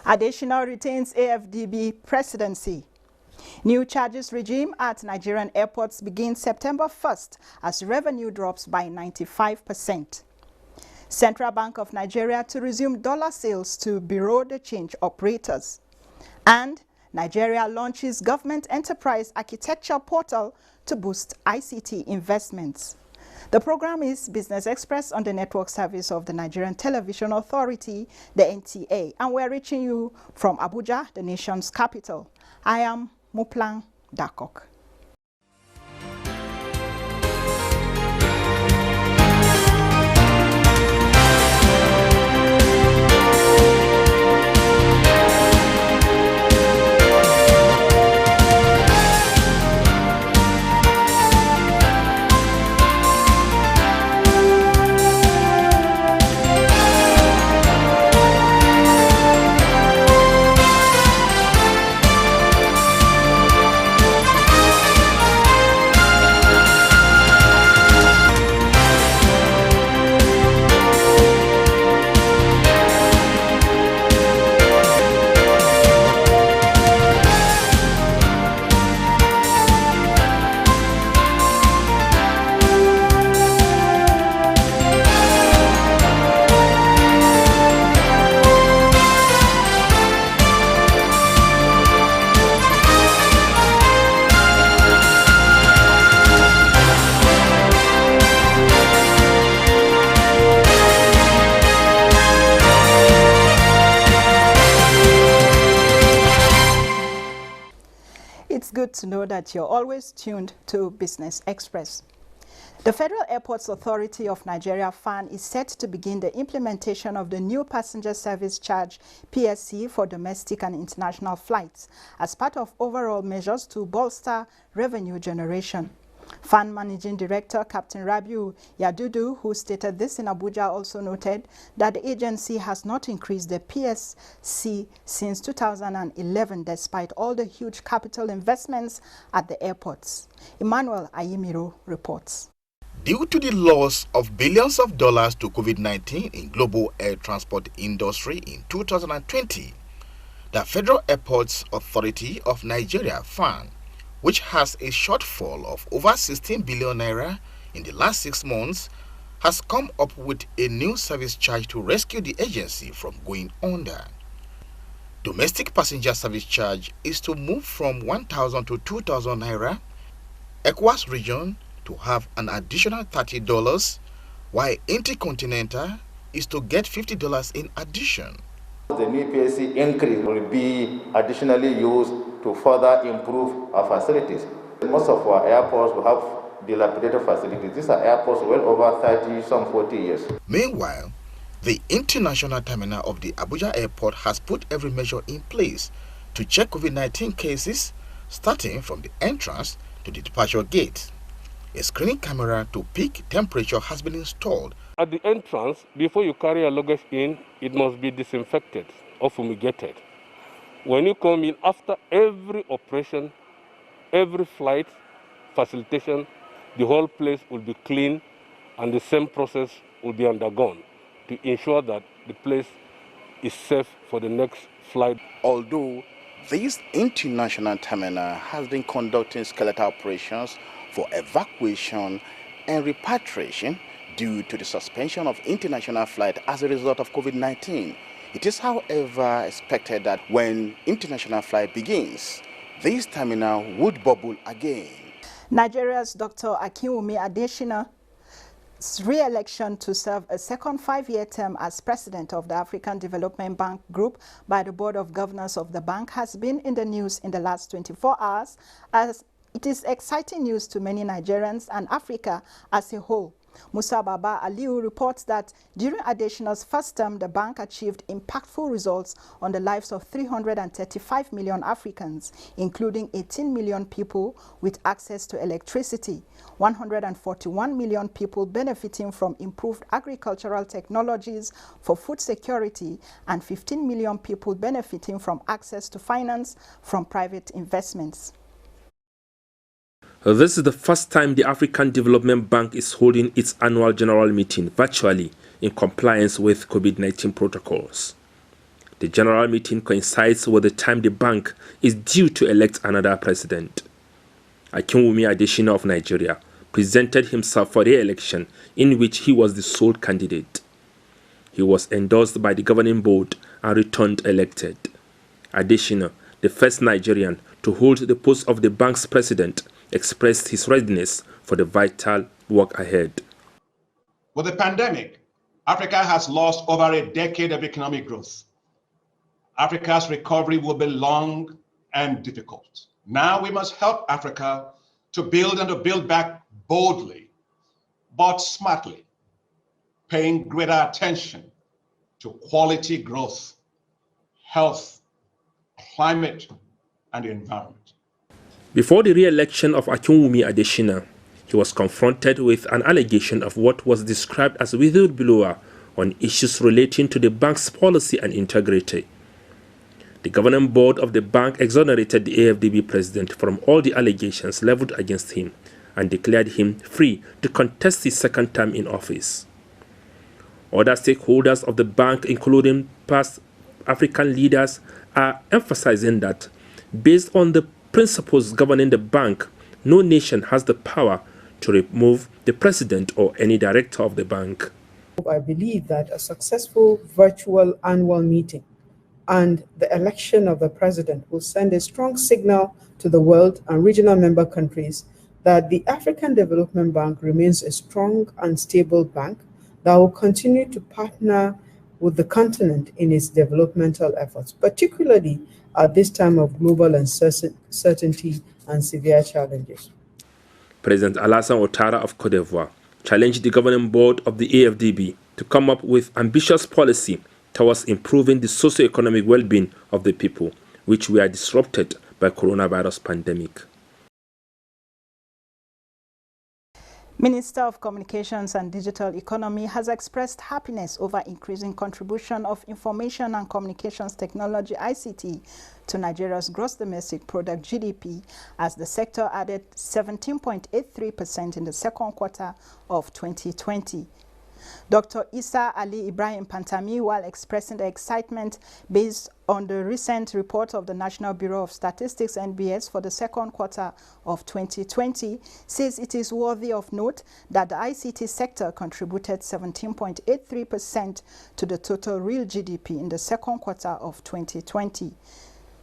Additional retains AFDB presidency. New charges regime at Nigerian airports begins September 1st as revenue drops by 95%. Central Bank of Nigeria to resume dollar sales to Bureau de Change operators. And Nigeria launches government enterprise architecture portal to boost ICT investments. The program is Business Express on the network service of the Nigerian Television Authority, the NTA, and we're reaching you from Abuja, the nation's capital. I am Muplang Dakok. It's good to know that you're always tuned to Business Express. The Federal Airports Authority of Nigeria FAN is set to begin the implementation of the new passenger service charge PSC for domestic and international flights as part of overall measures to bolster revenue generation. FAN Managing Director Captain Rabiu Yadudu, who stated this in Abuja, also noted that the agency has not increased the PSC since 2011 despite all the huge capital investments at the airports. Emmanuel Ayimiro reports. Due to the loss of billions of dollars to COVID-19 in global air transport industry in 2020, the Federal Airports Authority of Nigeria FAN, which has a shortfall of over 16 billion naira in the last 6 months, has come up with a new service charge to rescue the agency from going under. Domestic passenger service charge is to move from 1,000 to 2,000 naira, ECOWAS region to have an additional $30, while intercontinental is to get $50 in addition. The new PSC increase will be additionally used to further improve our facilities. Most of our airports will have dilapidated facilities. These are airports well over 30, some 40 years. Meanwhile, the international terminal of the Abuja airport has put every measure in place to check COVID-19 cases, starting from the entrance to the departure gate. A screening camera to peak temperature has been installed. At the entrance, before you carry your luggage in, it must be disinfected or fumigated. When you come in, after every operation, every flight, facilitation, the whole place will be clean and the same process will be undergone to ensure that the place is safe for the next flight. Although this international terminal has been conducting skeletal operations for evacuation and repatriation due to the suspension of international flight as a result of COVID-19. It is, however, expected that when international flight begins, this terminal would bubble again. Nigeria's Dr. Akinwumi Adesina's re-election to serve a second 5-year term as president of the African Development Bank Group by the Board of Governors of the bank has been in the news in the last 24 hours, as it is exciting news to many Nigerians and Africa as a whole. Musa Baba Aliu reports that during Adesina's first term, the bank achieved impactful results on the lives of 335 million Africans, including 18 million people with access to electricity, 141 million people benefiting from improved agricultural technologies for food security, and 15 million people benefiting from access to finance from private investments. This is the first time the African Development Bank is holding its annual general meeting virtually in compliance with COVID-19 protocols. The general meeting coincides with the time the bank is due to elect another president. Akinwumi Adesina of Nigeria presented himself for re-election, in which he was the sole candidate. He was endorsed by the governing board and returned elected. Adesina, the first Nigerian to hold the post of the bank's president, expressed his readiness for the vital work ahead. With the pandemic, Africa has lost over a decade of economic growth. Africa's recovery will be long and difficult. Now we must help Africa to build and to build back boldly, but smartly, paying greater attention to quality growth, health, climate, and environment. Before the re-election of Akinwumi Adesina, he was confronted with an allegation of what was described as whistleblower on issues relating to the bank's policy and integrity. The governing board of the bank exonerated the AFDB president from all the allegations leveled against him and declared him free to contest his second term in office. Other stakeholders of the bank, including past African leaders, are emphasizing that, based on the principles governing the bank, no nation has the power to remove the president or any director of the bank. I believe that a successful virtual annual meeting and the election of the president will send a strong signal to the world and regional member countries that the African Development Bank remains a strong and stable bank that will continue to partner with the continent in its developmental efforts, particularly at this time of global uncertainty and severe challenges. President Alassane Ouattara of Cote d'Ivoire challenged the governing board of the AFDB to come up with ambitious policy towards improving the socio-economic well-being of the people, which were disrupted by coronavirus pandemic. Minister of Communications and Digital Economy has expressed happiness over increasing contribution of information and communications technology (ICT) to Nigeria's gross domestic product (GDP), as the sector added 17.83% in the second quarter of 2020. Dr. Isa Ali Ibrahim Pantami, while expressing the excitement based on the recent report of the National Bureau of Statistics (NBS) for the second quarter of 2020, says it is worthy of note that the ICT sector contributed 17.83% to the total real GDP in the second quarter of 2020,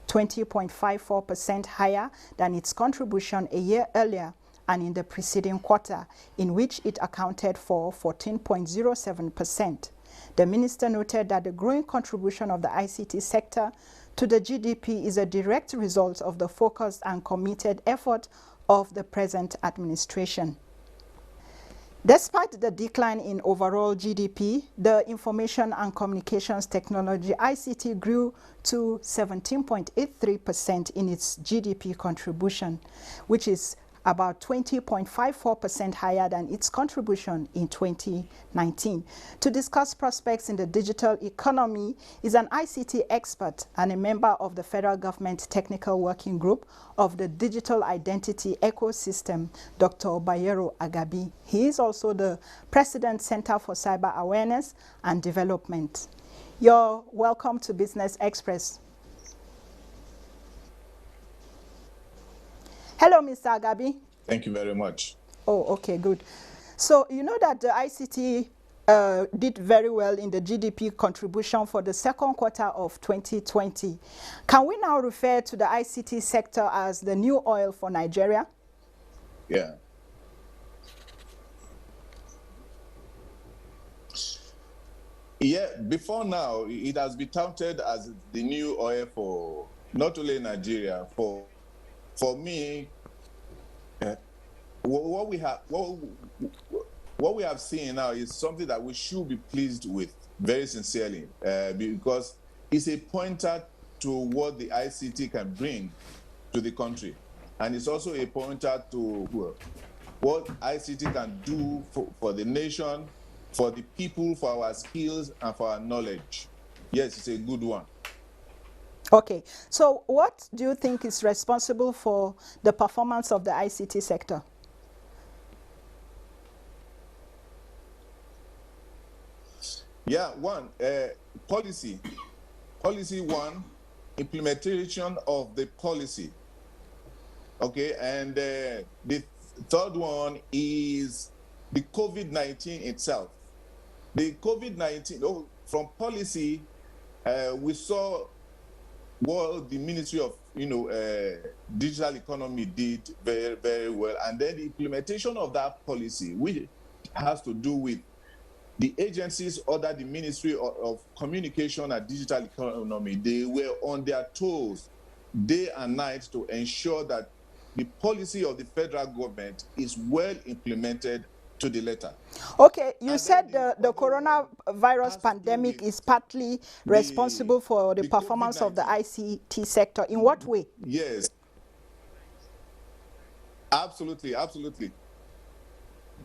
20.54% higher than its contribution a year earlier and in the preceding quarter, in which it accounted for 14.07%. The minister noted that the growing contribution of the ICT sector to the GDP is a direct result of the focused and committed effort of the present administration. Despite the decline in overall GDP, the information and communications technology (ICT) grew to 17.83% in its GDP contribution, which is about 20.54% higher than its contribution in 2019. To discuss prospects in the digital economy is an ICT expert and a member of the Federal Government Technical Working Group of the Digital Identity Ecosystem, Dr. Bayero Agabi. He is also the President, Center for Cyber Awareness and Development. You're welcome to Business Express. Hello, Mr. Agabi. Thank you very much. Oh, okay, good. So you know that the ICT did very well in the GDP contribution for the second quarter of 2020. Can we now refer to the ICT sector as the new oil for Nigeria? Yeah. Yeah, before now, it has been touted as the new oil for not only Nigeria, for me, what we have seen now is something that we should be pleased with, very sincerely, because it's a pointer to what the ICT can bring to the country, and it's also a pointer to what ICT can do for the nation, for the people, for our skills, and for our knowledge. Yes, it's a good one. Okay, so what do you think is responsible for the performance of the ICT sector? Yeah, one, policy. Policy one, implementation of the policy. Okay, and the third one is the COVID-19 itself. The COVID-19, from policy, we saw what the Ministry of Digital Economy did very, very well. And then the implementation of that policy, which has to do with the agencies under the Ministry of Communication and Digital Economy. They were on their toes day and night to ensure that the policy of the federal government is well implemented to the letter. Okay, you said the coronavirus pandemic is partly responsible for the performance of the ICT sector. In what way? Yes. Absolutely, absolutely.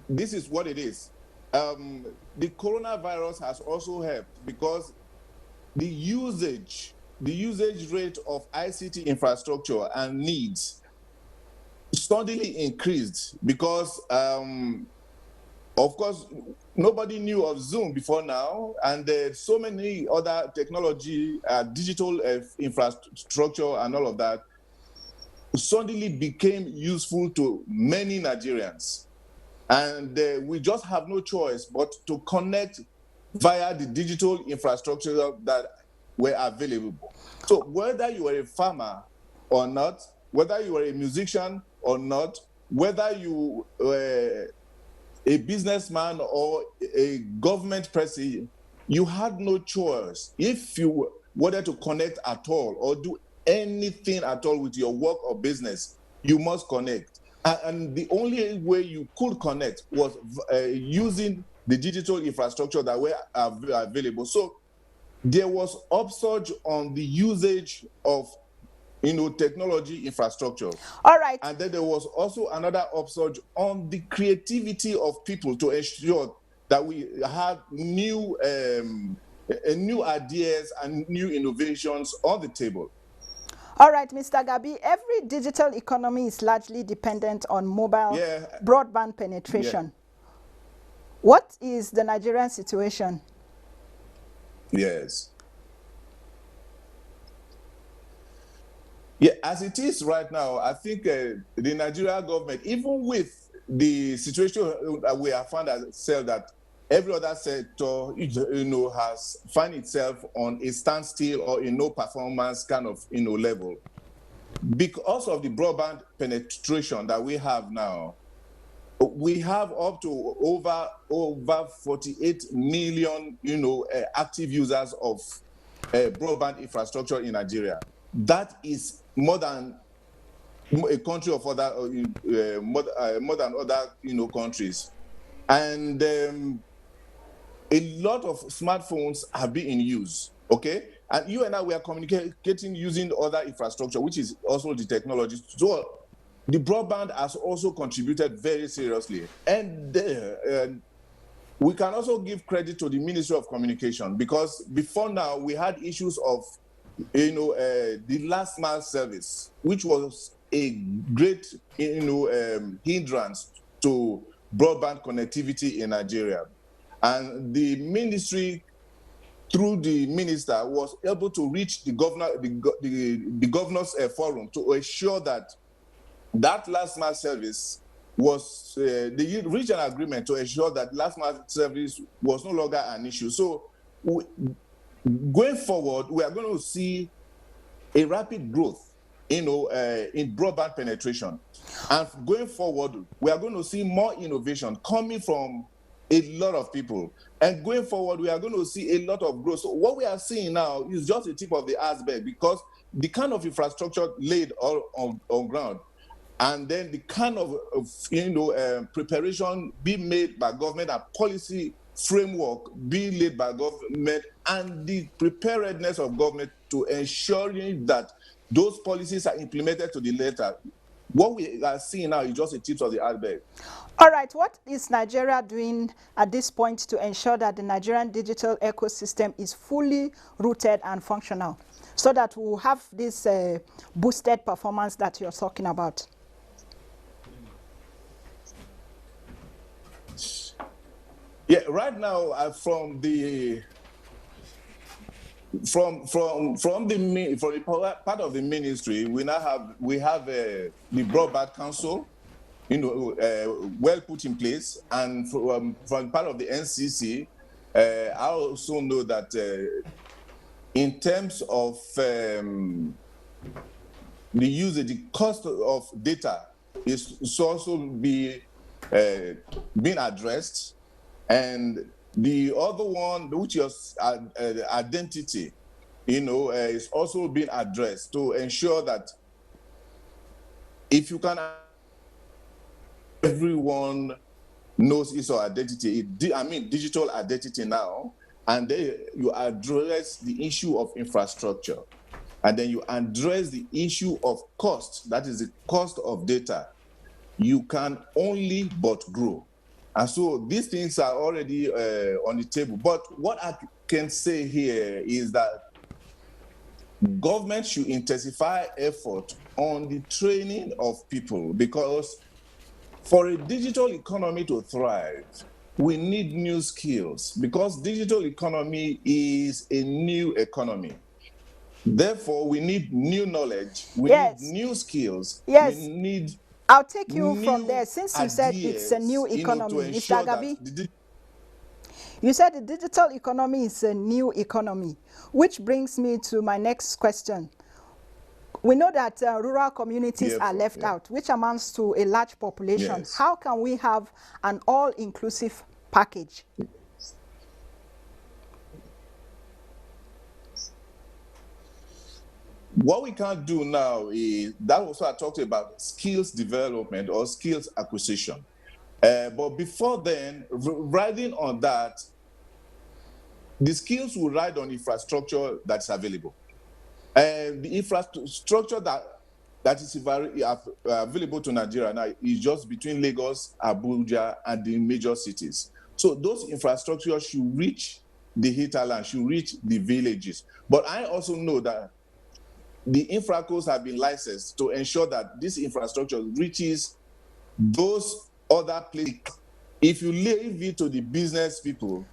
This is what it is. The coronavirus has also helped because the usage rate of ICT infrastructure and needs suddenly increased because, of course, nobody knew of Zoom before now, and so many other technology, digital infrastructure and all of that suddenly became useful to many Nigerians. And we just have no choice but to connect via the digital infrastructure that were available. So whether you are a farmer or not, whether you are a musician or not, whether you were a businessman or a government person, you had no choice. If you wanted to connect at all or do anything at all with your work or business, you must connect. And the only way you could connect was using the digital infrastructure that were available. So there was upsurge on the usage of technology infrastructure. All right. And then there was also another upsurge on the creativity of people to ensure that we have new ideas and new innovations on the table. All right, Mr. Gabi, every digital economy is largely dependent on mobile broadband penetration. Yeah. What is the Nigerian situation? Yes. Yeah, as it is right now, I think the Nigerian government, even with the situation that we have found ourselves that every other sector, has found itself on a standstill or a no performance kind of, level. Because of the broadband penetration that we have now, we have up to over 48 million, active users of broadband infrastructure in Nigeria. That is more than a country of other, more than other, countries. And a lot of smartphones have been in use, okay? And you and I, we are communicating using other infrastructure, which is also the technology. So the broadband has also contributed very seriously. And we can also give credit to the Ministry of Communication because before now, we had issues of, the last mile service, which was a great, hindrance to broadband connectivity in Nigeria. And the ministry, through the minister, was able to reach the governor, the governor's forum to ensure that that last mile service was, they reached an agreement to ensure that last mile service was no longer an issue. So going forward, we are going to see a rapid growth, in broadband penetration. And going forward, we are going to see more innovation coming from a lot of people. And going forward, we are going to see a lot of growth. So what we are seeing now is just the tip of the iceberg because the kind of infrastructure laid on ground and then the kind of preparation being made by government and policy framework being laid by government and the preparedness of government to ensuring that those policies are implemented to the letter. What we are seeing now is just the tips of the iceberg. All right, what is Nigeria doing at this point to ensure that the Nigerian digital ecosystem is fully rooted and functional so that we'll have this boosted performance that you're talking about? Yeah, right now, from the from the part of the ministry, we have the Broadband Council, well put in place, and from part of the NCC, I also know that in terms of the usage, the cost of data is also being addressed, and the other one, which is identity, is also being addressed to ensure that if you can, everyone knows his or identity. Digital identity now, and then you address the issue of infrastructure, and then you address the issue of cost, that is the cost of data. You can only but grow. And so these things are already on the table. But what I can say here is that government should intensify effort on the training of people, because for a digital economy to thrive, we need new skills, because digital economy is a new economy. Therefore, we need new knowledge, we need new skills, we need I'll take you from there. Since you said it's a new economy, Mr. Agabi, you said the digital economy is a new economy, which brings me to my next question. We know that rural communities are left out, which amounts to a large population. Yes. How can we have an all-inclusive package? What we can do now is, that was what I talked about, skills development or skills acquisition. But before then, riding on that, the skills will ride on infrastructure that's available. And the infrastructure that is available to Nigeria now is just between Lagos, Abuja, and the major cities. So those infrastructures should reach the hinterland, should reach the villages. But I also know that the infracos have been licensed to ensure that this infrastructure reaches those other places. If you leave it to the business people,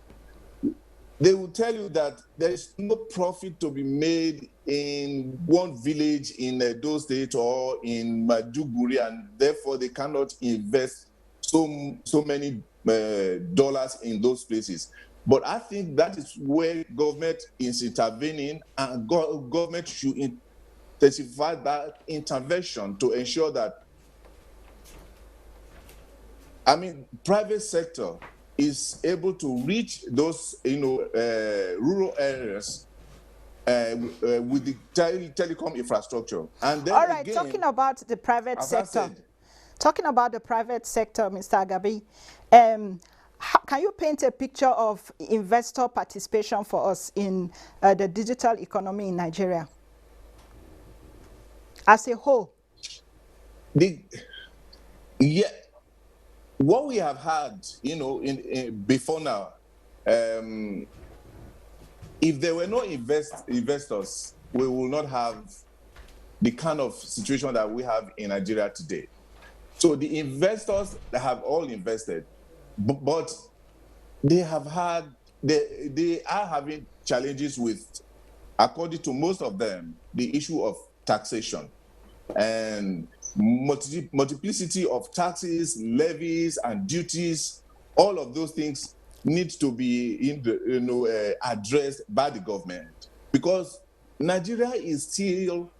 they will tell you that there is no profit to be made in one village in Edo State or in Maiduguri, and therefore they cannot invest so many dollars in those places. But I think that is where government is intervening, and government should intensify that intervention to ensure that, private sector is able to reach those, rural areas with the telecom infrastructure. And then, all right, talking about the private sector, Mr. Agabi, can you paint a picture of investor participation for us in the digital economy in Nigeria as a whole? What we have had, before now, if there were no investors, we will not have the kind of situation that we have in Nigeria today. So the investors have all invested, but they are having challenges with, according to most of them, the issue of taxation and multiplicity of taxes, levies, and duties. All of those things need to be addressed by the government, because Nigeria is still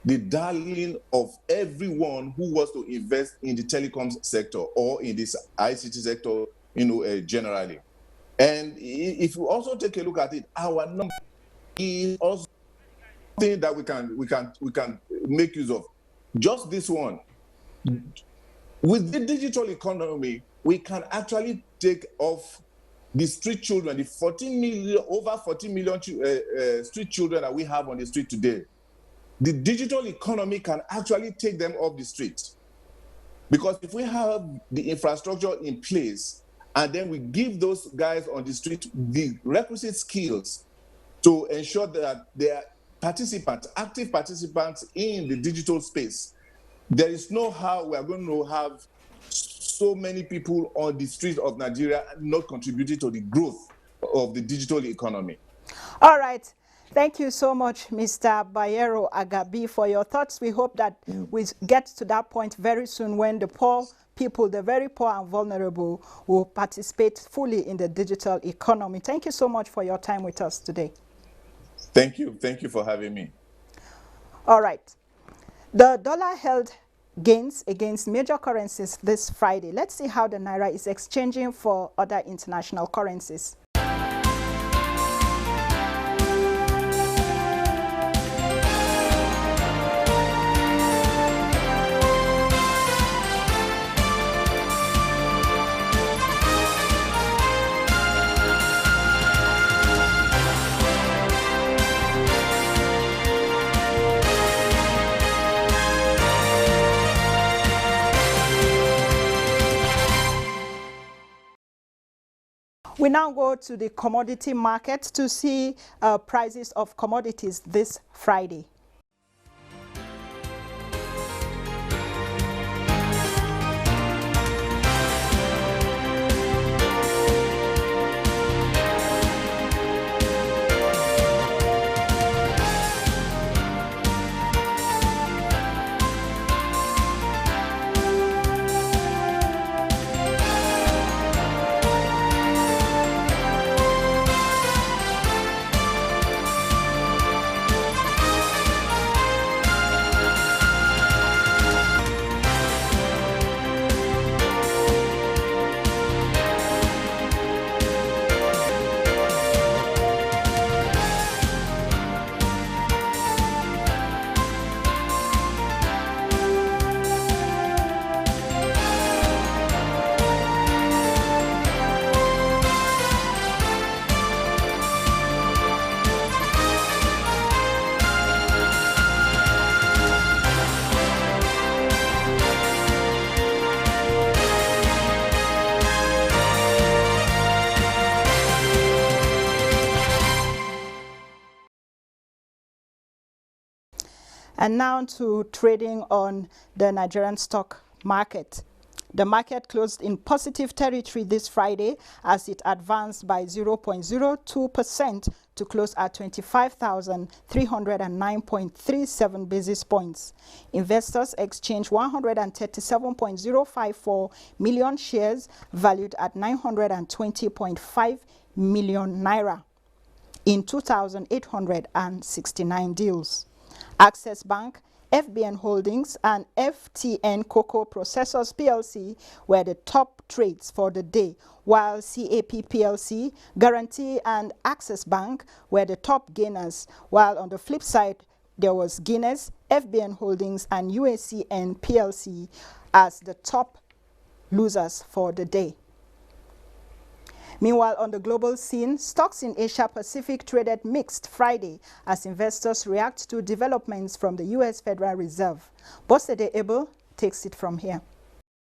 the darling of everyone who wants to invest in the telecoms sector or in this ICT sector, generally. And if you also take a look at it, our number is also something that we can make use of. Just this one. With the digital economy, we can actually take off the street children, the over 14 million street children that we have on the street today. The digital economy can actually take them off the street. Because if we have the infrastructure in place, and then we give those guys on the street the requisite skills to ensure that they are active participants in the digital space, there is no how we are going to have so many people on the streets of Nigeria not contributing to the growth of the digital economy. All right. Thank you so much, Mr. Bayero Agabi, for your thoughts. We hope that we get to that point very soon when the poor people, the very poor and vulnerable, will participate fully in the digital economy. Thank you so much for your time with us today. Thank you. Thank you for having me. All right. The dollar held gains against major currencies this Friday. Let's see how the Naira is exchanging for other international currencies. We now go to the commodity market to see prices of commodities this Friday. And now to trading on the Nigerian stock market. The market closed in positive territory this Friday as it advanced by 0.02% to close at 25,309.37 basis points. Investors exchanged 137.054 million shares valued at 920.5 million naira in 2,869 deals. Access Bank, FBN Holdings, and FTN Cocoa Processors PLC were the top trades for the day, while CAP PLC, Guarantee, and Access Bank were the top gainers, while on the flip side, there was Guinness, FBN Holdings, and UACN PLC as the top losers for the day. Meanwhile, on the global scene, stocks in Asia Pacific traded mixed Friday as investors react to developments from the U.S. Federal Reserve. Bosede Abel takes it from here.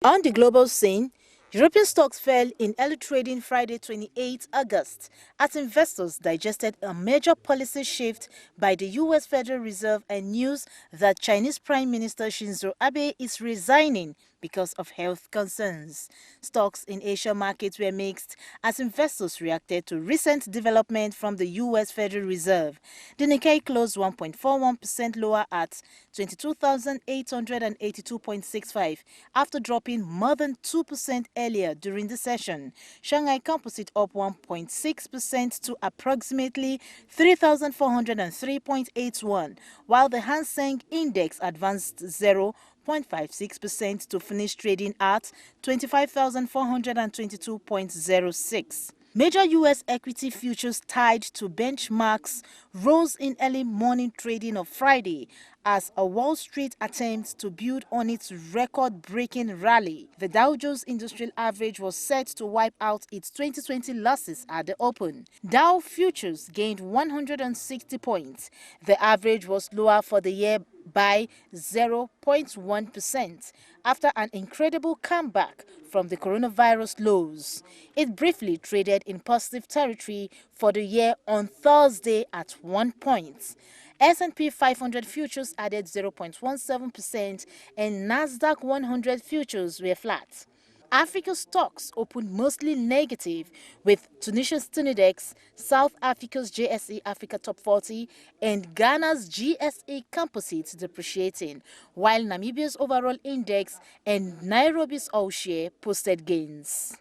On the global scene, European stocks fell in early trading Friday 28 August as investors digested a major policy shift by the U.S. Federal Reserve and news that Chinese Prime Minister Shinzo Abe is resigning because of health concerns. Stocks in Asia markets were mixed as investors reacted to recent development from the U.S. Federal Reserve. The Nikkei closed 1.41% lower at 22,882.65 after dropping more than 2% earlier during the session. Shanghai Composite up 1.6% to approximately 3,403.81, while the Hang Seng Index advanced 0.56% to finish trading at 25,422.06. Major U.S. equity futures tied to benchmarks rose in early morning trading of Friday as a Wall Street attempts to build on its record-breaking rally. The Dow Jones Industrial Average was set to wipe out its 2020 losses at the open. Dow futures gained 160 points. The average was lower for the year by 0.1% after an incredible comeback from the coronavirus lows. It briefly traded in positive territory for the year on Thursday at 1 point. S&P 500 futures added 0.17% and Nasdaq 100 futures were flat. Africa's stocks opened mostly negative, with Tunisia's Tunidex, South Africa's JSE Africa Top 40, and Ghana's GSE Composite depreciating, while Namibia's overall index and Nairobi's all-share posted gains.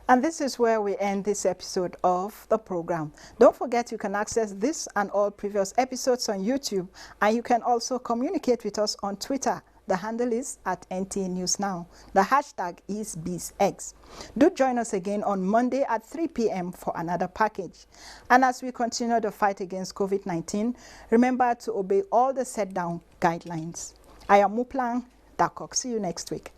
And this is where we end this episode of the program. Don't forget you can access this and all previous episodes on YouTube, and you can also communicate with us on Twitter. The handle is @NTNewsNow. The hashtag is BizX. Do join us again on Monday at 3 p.m. for another package. And as we continue the fight against COVID-19, remember to obey all the set down guidelines. I am Muplang Dakok. See you next week.